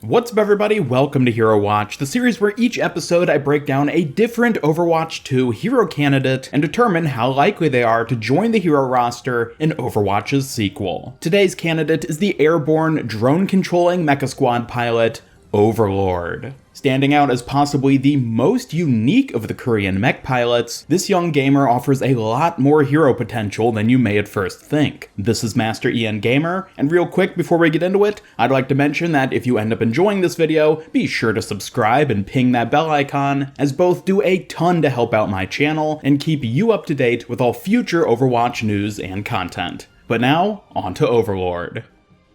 What's up everybody, welcome to HeroWatch, the series where each episode I break down a different Overwatch 2 hero candidate and determine how likely they are to join the hero roster in Overwatch's sequel. Today's candidate is the airborne, drone-controlling mecha squad pilot, Overlord. Standing out as possibly the most unique of the Korean mech pilots, this young gamer offers a lot more hero potential than you may at first think. This is Master Ian Gamer, and real quick before we get into it, I'd like to mention that if you end up enjoying this video, be sure to subscribe and ping that bell icon, as both do a ton to help out my channel and keep you up to date with all future Overwatch news and content. But now, on to Overlord.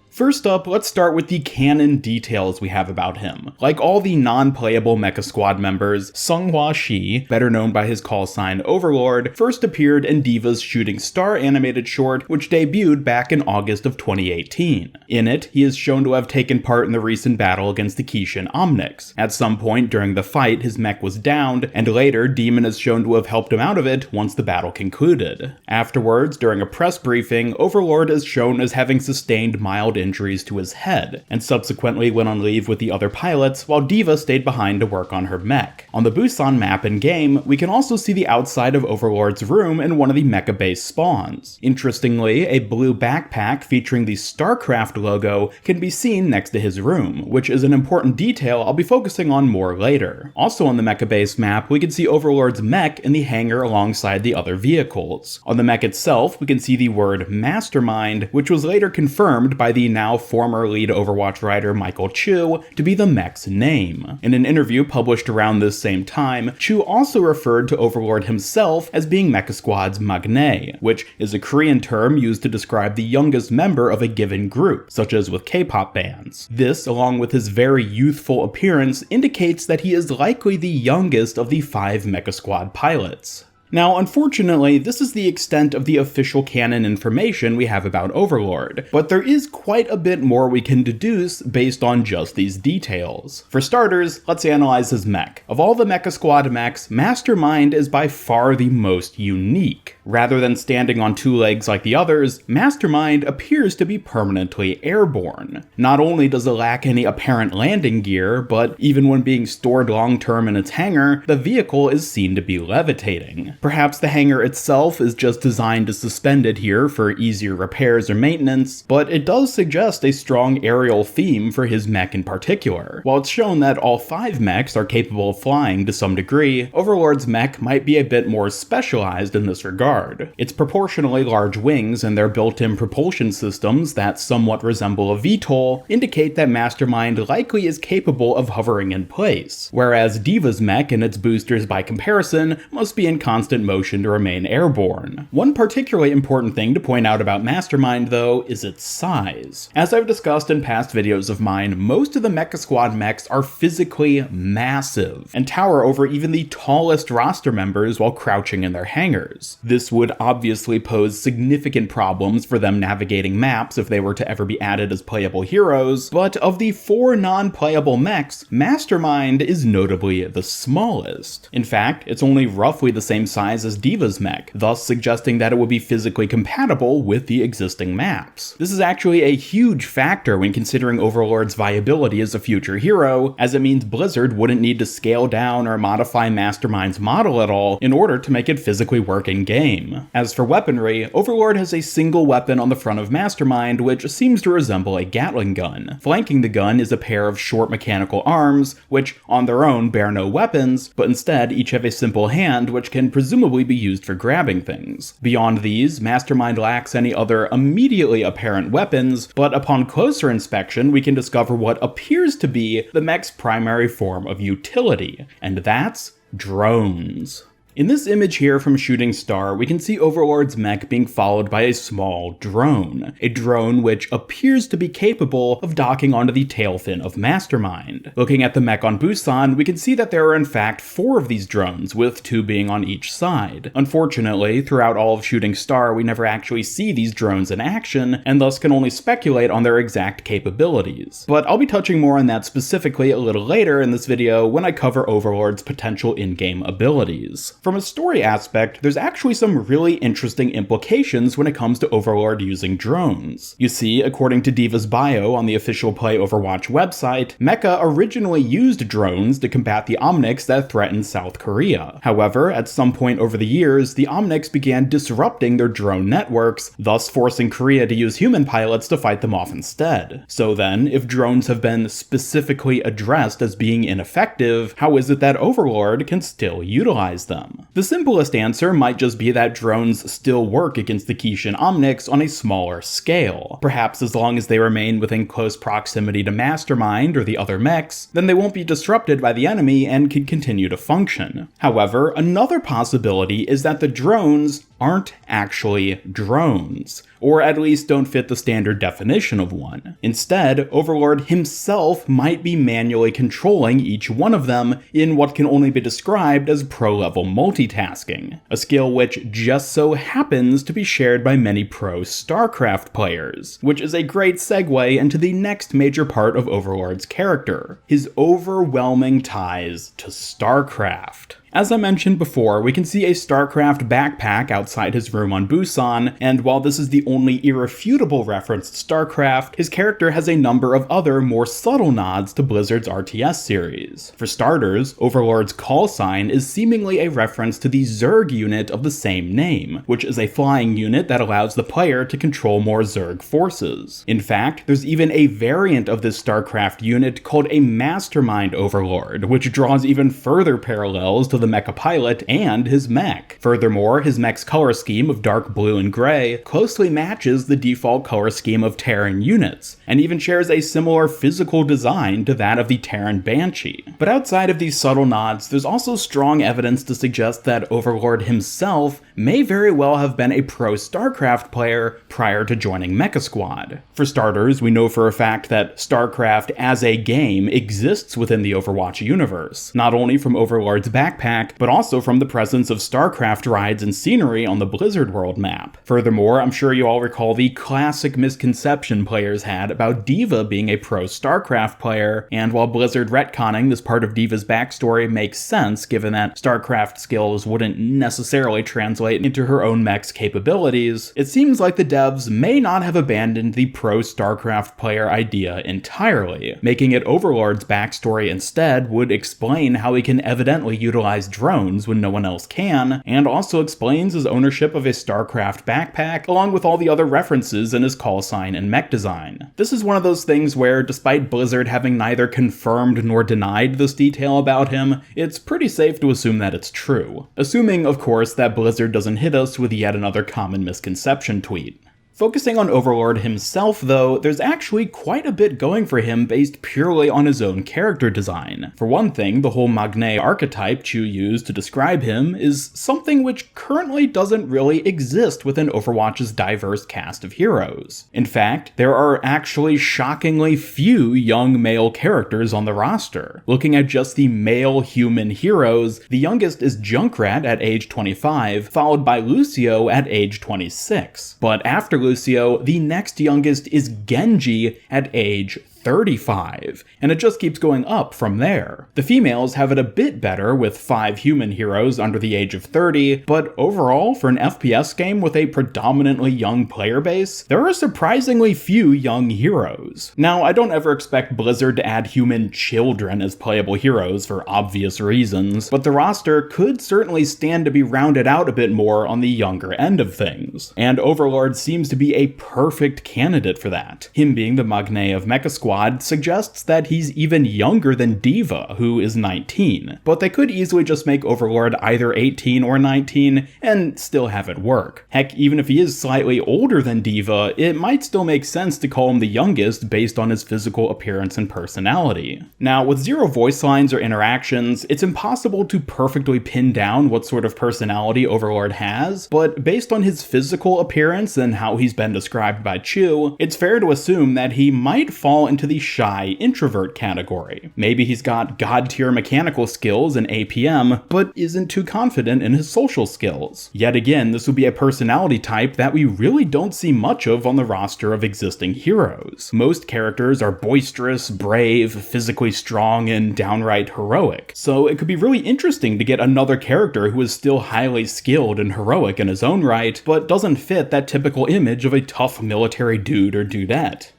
First up, let's start with the canon details we have about him. Like all the non-playable Mecha Squad members, Seonghwa Shi, better known by his call sign Overlord, first appeared in D.Va's Shooting Star animated short, which debuted back in August of 2018. In it, he is shown to have taken part in the recent battle against the Kishin Omnics. At some point during the fight, his mech was downed, and later, Demon is shown to have helped him out of it once the battle concluded. Afterwards, during a press briefing, Overlord is shown as having sustained mild injuries to his head, and subsequently went on leave with the other pilots while D.Va stayed behind to work on her mech. On the Busan map in-game, we can also see the outside of Overlord's room in one of the mecha base spawns. Interestingly, a blue backpack featuring the StarCraft logo can be seen next to his room, which is an important detail I'll be focusing on more later. Also on the mecha base map, we can see Overlord's mech in the hangar alongside the other vehicles. On the mech itself, we can see the word Mastermind, which was later confirmed by the now former lead Overwatch writer Michael Chu to be the mech's name. In an interview published around this same time, Chu also referred to Overlord himself as being Mecha Squad's maknae, which is a Korean term used to describe the youngest member of a given group, such as with K-pop bands. This, along with his very youthful appearance, indicates that he is likely the youngest of the 5 Mecha Squad pilots. Now, unfortunately, this is the extent of the official canon information we have about Overlord, but there is quite a bit more we can deduce based on just these details. For starters, let's analyze his mech. Of all the Mecha Squad mechs, Mastermind is by far the most unique. Rather than standing on 2 legs like the others, Mastermind appears to be permanently airborne. Not only does it lack any apparent landing gear, but even when being stored long-term in its hangar, the vehicle is seen to be levitating. Perhaps the hangar itself is just designed to suspend it here for easier repairs or maintenance, but it does suggest a strong aerial theme for his mech in particular. While it's shown that all 5 mechs are capable of flying to some degree, Overlord's mech might be a bit more specialized in this regard. Its proportionally large wings and their built-in propulsion systems that somewhat resemble a VTOL indicate that Mastermind likely is capable of hovering in place, whereas D.Va's mech and its boosters by comparison must be in constant motion to remain airborne. One particularly important thing to point out about Mastermind, though, is its size. As I've discussed in past videos of mine, most of the Mecha Squad mechs are physically massive, and tower over even the tallest roster members while crouching in their hangars. This would obviously pose significant problems for them navigating maps if they were to ever be added as playable heroes, but of the 4 non-playable mechs, Mastermind is notably the smallest. In fact, it's only roughly the same size as D.Va's mech, thus suggesting that it would be physically compatible with the existing maps. This is actually a huge factor when considering Overlord's viability as a future hero, as it means Blizzard wouldn't need to scale down or modify Mastermind's model at all in order to make it physically work in-game. As for weaponry, Overlord has a single weapon on the front of Mastermind which seems to resemble a Gatling gun. Flanking the gun is a pair of short mechanical arms, which on their own bear no weapons, but instead each have a simple hand which can presumably be used for grabbing things. Beyond these, Mastermind lacks any other immediately apparent weapons, but upon closer inspection we can discover what appears to be the mech's primary form of utility, and that's drones. In this image here from Shooting Star, we can see Overlord's mech being followed by a small drone. A drone which appears to be capable of docking onto the tail fin of Mastermind. Looking at the mech on Busan, we can see that there are in fact 4 of these drones, with 2 being on each side. Unfortunately, throughout all of Shooting Star, we never actually see these drones in action, and thus can only speculate on their exact capabilities. But I'll be touching more on that specifically a little later in this video when I cover Overlord's potential in-game abilities. From a story aspect, there's actually some really interesting implications when it comes to Overlord using drones. You see, according to Diva's bio on the official Play Overwatch website, Mecha originally used drones to combat the Omnics that threatened South Korea. However, at some point over the years, the Omnics began disrupting their drone networks, thus forcing Korea to use human pilots to fight them off instead. So then, if drones have been specifically addressed as being ineffective, how is it that Overlord can still utilize them? The simplest answer might just be that drones still work against the Kishin Omnics on a smaller scale. Perhaps as long as they remain within close proximity to Mastermind or the other mechs, then they won't be disrupted by the enemy and can continue to function. However, another possibility is that the drones aren't actually drones, or at least don't fit the standard definition of one. Instead, Overlord himself might be manually controlling each one of them in what can only be described as pro-level multitasking, a skill which just so happens to be shared by many pro StarCraft players, which is a great segue into the next major part of Overlord's character, his overwhelming ties to StarCraft. As I mentioned before, we can see a StarCraft backpack outside his room on Busan, and while this is the only irrefutable reference to StarCraft, his character has a number of other more subtle nods to Blizzard's RTS series. For starters, Overlord's call sign is seemingly a reference to the Zerg unit of the same name, which is a flying unit that allows the player to control more Zerg forces. In fact, there's even a variant of this StarCraft unit called a Mastermind Overlord, which draws even further parallels to the mecha pilot and his mech. Furthermore, his mech's color scheme of dark blue and gray closely matches the default color scheme of Terran units, and even shares a similar physical design to that of the Terran Banshee. But outside of these subtle nods, there's also strong evidence to suggest that Overlord himself may very well have been a pro StarCraft player prior to joining Mecha Squad. For starters, we know for a fact that StarCraft as a game exists within the Overwatch universe, not only from Overlord's backpack, but also from the presence of StarCraft rides and scenery on the Blizzard World map. Furthermore, I'm sure you all recall the classic misconception players had about Diva being a pro StarCraft player, and while Blizzard retconning this part of Diva's backstory makes sense given that StarCraft skills wouldn't necessarily translate into her own mech's capabilities, it seems like the devs may not have abandoned the pro StarCraft player idea entirely. Making it Overlord's backstory instead would explain how he can evidently utilize drones when no one else can, and also explains his ownership of a StarCraft backpack along with all the other references in his call sign and mech design. This is one of those things where, despite Blizzard having neither confirmed nor denied this detail about him, it's pretty safe to assume that it's true. Assuming, of course, that Blizzard doesn't hit us with yet another common misconception tweet. Focusing on Overlord himself, though, there's actually quite a bit going for him based purely on his own character design. For one thing, the whole Magne archetype Chu used to describe him is something which currently doesn't really exist within Overwatch's diverse cast of heroes. In fact, there are actually shockingly few young male characters on the roster. Looking at just the male human heroes, the youngest is Junkrat at age 25, followed by Lucio at age 26. But after Lucio, the next youngest is Genji at age 35, and it just keeps going up from there. The females have it a bit better with 5 human heroes under the age of 30, but overall, for an FPS game with a predominantly young player base, there are surprisingly few young heroes. Now, I don't ever expect Blizzard to add human children as playable heroes for obvious reasons, but the roster could certainly stand to be rounded out a bit more on the younger end of things, and Overlord seems to be a perfect candidate for that. Him being the Magne of Mecha Squad suggests that he's even younger than Diva, who is 19, but they could easily just make Overlord either 18 or 19 and still have it work. Heck, even if he is slightly older than Diva, it might still make sense to call him the youngest based on his physical appearance and personality. Now, with zero voice lines or interactions, it's impossible to perfectly pin down what sort of personality Overlord has, but based on his physical appearance and how he's been described by Chu, it's fair to assume that he might fall into into the shy introvert category. Maybe he's got god-tier mechanical skills in APM, but isn't too confident in his social skills. Yet again, this would be a personality type that we really don't see much of on the roster of existing heroes. Most characters are boisterous, brave, physically strong, and downright heroic. So it could be really interesting to get another character who is still highly skilled and heroic in his own right, but doesn't fit that typical image of a tough military dude or dudette.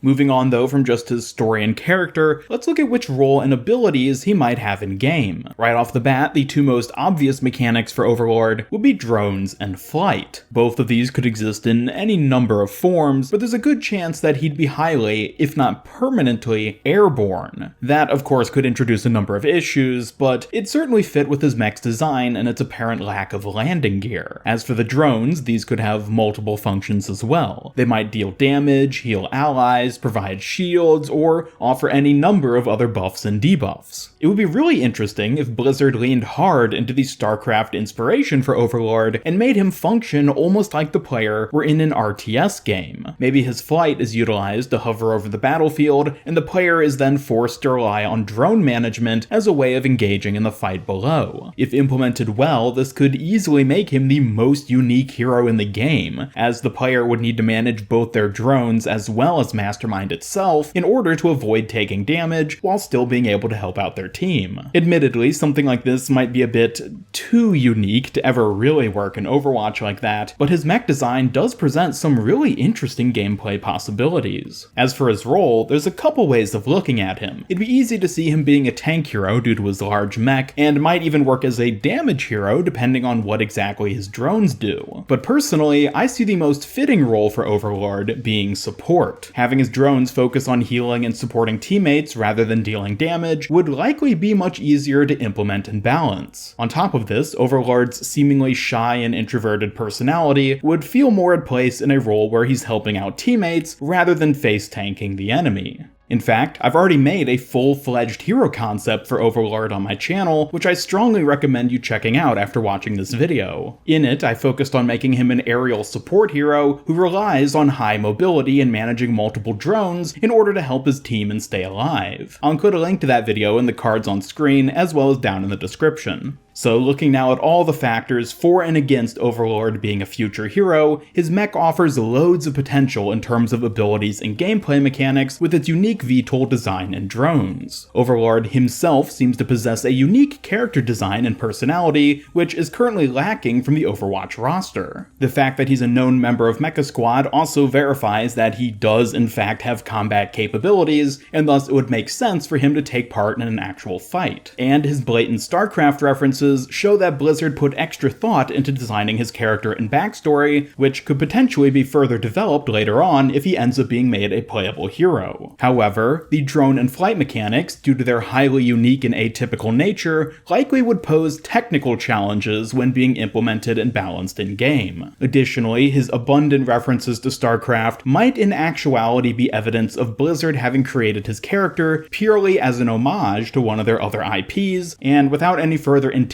Moving on though from just his story and character, let's look at which role and abilities he might have in game. Right off the bat, the two most obvious mechanics for Overlord would be drones and flight. Both of these could exist in any number of forms, but there's a good chance that he'd be highly, if not permanently, airborne. That of course could introduce a number of issues, but it certainly fit with his mech's design and its apparent lack of landing gear. As for the drones, these could have multiple functions as well. They might deal damage, heal allies, provide shields, or offer any number of other buffs and debuffs. It would be really interesting if Blizzard leaned hard into the StarCraft inspiration for Overlord and made him function almost like the player were in an RTS game. Maybe his flight is utilized to hover over the battlefield, and the player is then forced to rely on drone management as a way of engaging in the fight below. If implemented well, this could easily make him the most unique hero in the game, as the player would need to manage both their drones as well as Mastermind itself in order to avoid taking damage while still being able to help out their team. Admittedly, something like this might be a bit too unique to ever really work in Overwatch like that, but his mech design does present some really interesting gameplay possibilities. As for his role, there's a couple ways of looking at him. It'd be easy to see him being a tank hero due to his large mech, and might even work as a damage hero depending on what exactly his drones do. But personally, I see the most fitting role for Overlord being support. Having his drones focus on healing and supporting teammates rather than dealing damage would likely be much easier to implement and balance. On top of this, Overlord's seemingly shy and introverted personality would feel more at place in a role where he's helping out teammates rather than face tanking the enemy. In fact, I've already made a full-fledged hero concept for Overlord on my channel, which I strongly recommend you checking out after watching this video. In it, I focused on making him an aerial support hero who relies on high mobility and managing multiple drones in order to help his team and stay alive. I'll include a link to that video in the cards on screen as well as down in the description. So looking now at all the factors for and against Overlord being a future hero, his mech offers loads of potential in terms of abilities and gameplay mechanics with its unique VTOL design and drones. Overlord himself seems to possess a unique character design and personality, which is currently lacking from the Overwatch roster. The fact that he's a known member of Mecha Squad also verifies that he does in fact have combat capabilities, and thus it would make sense for him to take part in an actual fight. And his blatant StarCraft references show that Blizzard put extra thought into designing his character and backstory, which could potentially be further developed later on if he ends up being made a playable hero. However, the drone and flight mechanics, due to their highly unique and atypical nature, likely would pose technical challenges when being implemented and balanced in-game. Additionally, his abundant references to StarCraft might in actuality be evidence of Blizzard having created his character purely as an homage to one of their other IPs, and without any further intention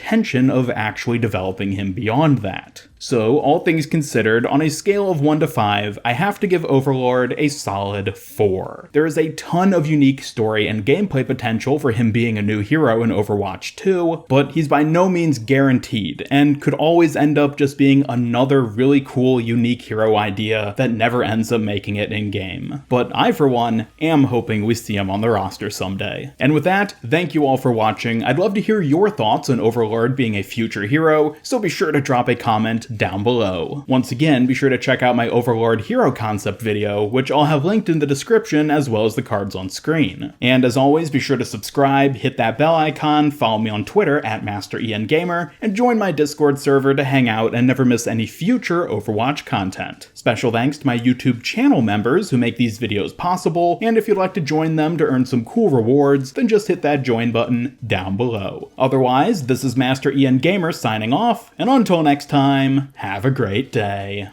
of actually developing him beyond that. So, all things considered, on a scale of 1 to 5, I have to give Overlord a solid 4. There is a ton of unique story and gameplay potential for him being a new hero in Overwatch 2, but he's by no means guaranteed, and could always end up just being another really cool, unique hero idea that never ends up making it in-game. But I, for one, am hoping we see him on the roster someday. And with that, thank you all for watching. I'd love to hear your thoughts on Overlord being a future hero, so be sure to drop a comment down below. Once again, be sure to check out my Overlord hero concept video, which I'll have linked in the description as well as the cards on screen. And as always, be sure to subscribe, hit that bell icon, follow me on Twitter at MasterIanGamer, and join my Discord server to hang out and never miss any future Overwatch content. Special thanks to my YouTube channel members who make these videos possible, and if you'd like to join them to earn some cool rewards, then just hit that join button down below. Otherwise, this is Master Ian Gamer signing off, and until next time, have a great day.